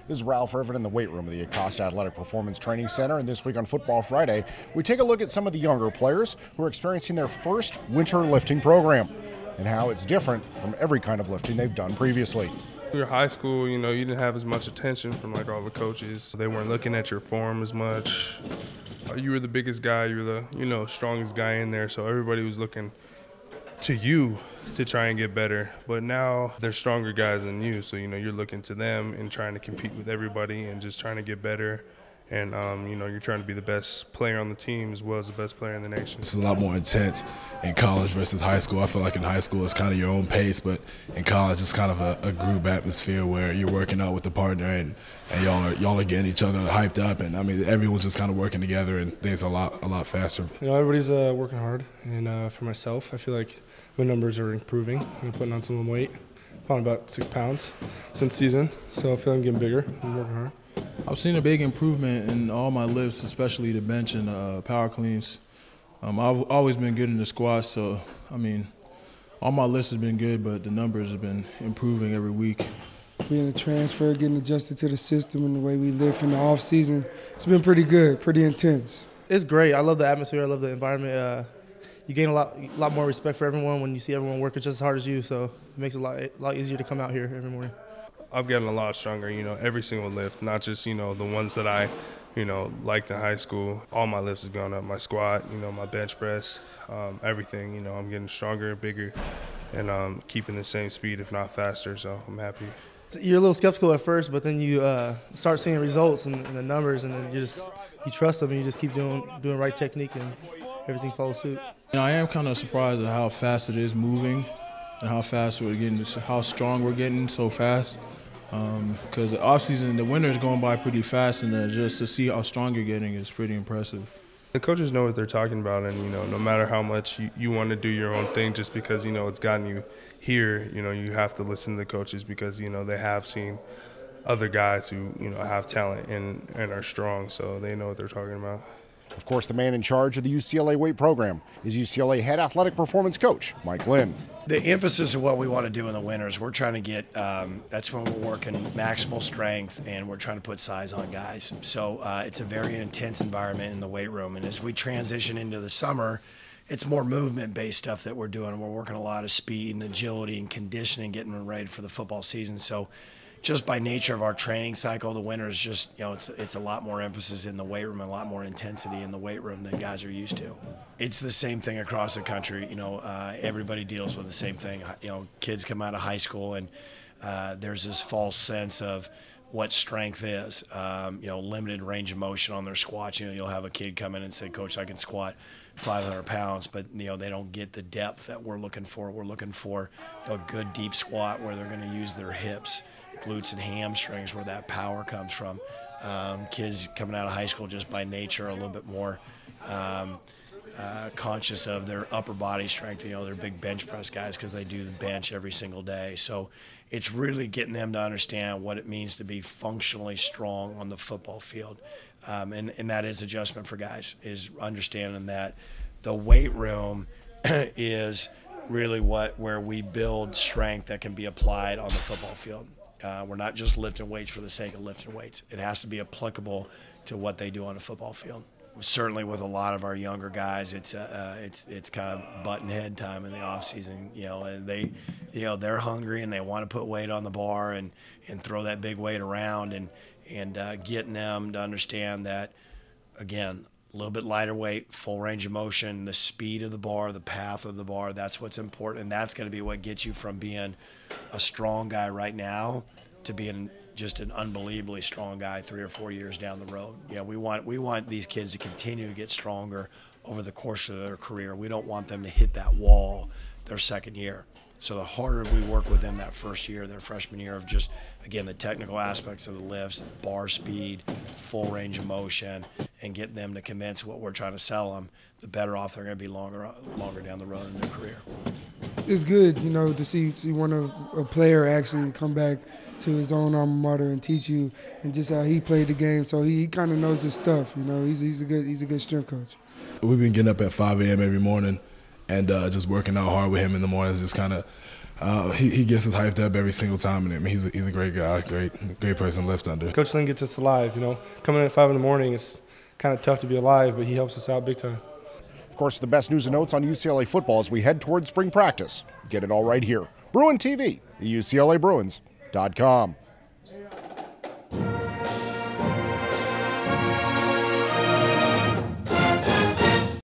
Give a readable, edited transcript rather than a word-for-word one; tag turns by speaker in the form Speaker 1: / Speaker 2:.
Speaker 1: This is Ralph Irvin in the weight room of the Acosta Athletic Performance Training Center, and this week on Football Friday, we take a look at some of the younger players who are experiencing their first winter lifting program and how it's different from every kind of lifting they've done previously.
Speaker 2: Your high school, you didn't have as much attention from like all the coaches. They weren't looking at your form as much. You were the biggest guy, you were the strongest guy in there, so everybody was looking to you to try and get better. But now they're stronger guys than you, so you're looking to them and trying to compete with everybody and just trying to get better. And you're trying to be the best player on the team as well as the best player in the nation.
Speaker 3: It's a lot more intense in college versus high school. I feel like in high school it's kind of your own pace, but in college it's kind of a group atmosphere where you're working out with the partner and y'all are getting each other hyped up, and I mean everyone's just kind of working together and things are a lot faster.
Speaker 4: Everybody's working hard, and for myself, I feel like my numbers are improving. I'm putting on some weight, on about 6 pounds since season, so I feel I'm getting bigger. I'm working hard.
Speaker 5: I've seen a big improvement in all my lifts, especially the bench and power cleans. I've always been good in the squats, so I mean, all my lifts have been good, but the numbers have been improving every week.
Speaker 6: Being a transfer, getting adjusted to the system and the way we live in the off season, it's been pretty good, pretty intense.
Speaker 4: It's great. I love the atmosphere. I love the environment. You gain a lot more respect for everyone when you see everyone working just as hard as you, so it makes it a lot easier to come out here every morning.
Speaker 2: I've gotten a lot stronger, every single lift, not just, the ones that I, liked in high school. All my lifts have gone up, my squat, my bench press, everything, I'm getting stronger, bigger, and keeping the same speed, if not faster, so I'm happy.
Speaker 4: You're a little skeptical at first, but then you start seeing results and the numbers, and then you trust them and you just keep doing right technique and everything follows suit.
Speaker 5: I am kind of surprised at how fast it is moving and how fast we're getting, how strong we're getting so fast. Because the off-season, the winter is going by pretty fast, and just to see how strong you're getting is pretty impressive.
Speaker 2: The coaches know what they're talking about, and no matter how much you want to do your own thing, just because it's gotten you here, you have to listen to the coaches because they have seen other guys who have talent and are strong, so they know what they're talking about.
Speaker 1: Of course, the man in charge of the UCLA weight program is UCLA head athletic performance coach Mike Lynn.
Speaker 7: The emphasis of what we want to do in the winters, we're trying to get, that's when we're working maximal strength and we're trying to put size on guys. So it's a very intense environment in the weight room. And as we transition into the summer, it's more movement-based stuff that we're doing. We're working a lot of speed and agility and conditioning, getting ready for the football season. So just by nature of our training cycle, the winter is just, it's a lot more emphasis in the weight room and a lot more intensity in the weight room than guys are used to. It's the same thing across the country. Everybody deals with the same thing. Kids come out of high school and there's this false sense of what strength is. Limited range of motion on their squats. You'll have a kid come in and say, "Coach, I can squat 500 pounds," but they don't get the depth that we're looking for. We're looking for a good deep squat where they're going to use their hips, glutes and hamstrings, where that power comes from. Kids coming out of high school just by nature are a little bit more conscious of their upper body strength. They're big bench press guys because they do the bench every single day. So it's really getting them to understand what it means to be functionally strong on the football field. And that is adjustment for guys, is understanding that the weight room is really where we build strength that can be applied on the football field. We're not just lifting weights for the sake of lifting weights. It has to be applicable to what they do on a football field. Certainly with a lot of our younger guys, it's kind of button head time in the off season. And they're hungry and they want to put weight on the bar and throw that big weight around and getting them to understand that, again, a little bit lighter weight, full range of motion, the speed of the bar, the path of the bar, that's what's important. And that's going to be what gets you from being a strong guy right now to being just an unbelievably strong guy 3 or 4 years down the road. We want these kids to continue to get stronger over the course of their career. We don't want them to hit that wall their second year. So the harder we work with them that first year, their freshman year, of just, again, the technical aspects of the lifts, bar speed, full range of motion, and get them to convince what we're trying to sell them, the better off they're going to be longer down the road in their career.
Speaker 6: It's good, to see a player actually come back to his own alma mater and teach you, and just how he played the game. So he kind of knows his stuff. He's a good strength coach.
Speaker 3: We've been getting up at 5 a.m. every morning and just working out hard with him in the mornings just kind of he gets us hyped up every single time. And I mean, he's a great guy, great person to lift under.
Speaker 4: Coach Lynn gets us alive. You know, coming in at 5 in the morning, it's kind of tough to be alive, but he helps us out big time.
Speaker 1: Of course, the best news and notes on UCLA football as we head towards spring practice. Get it all right here. Bruin TV, UCLABruins.com.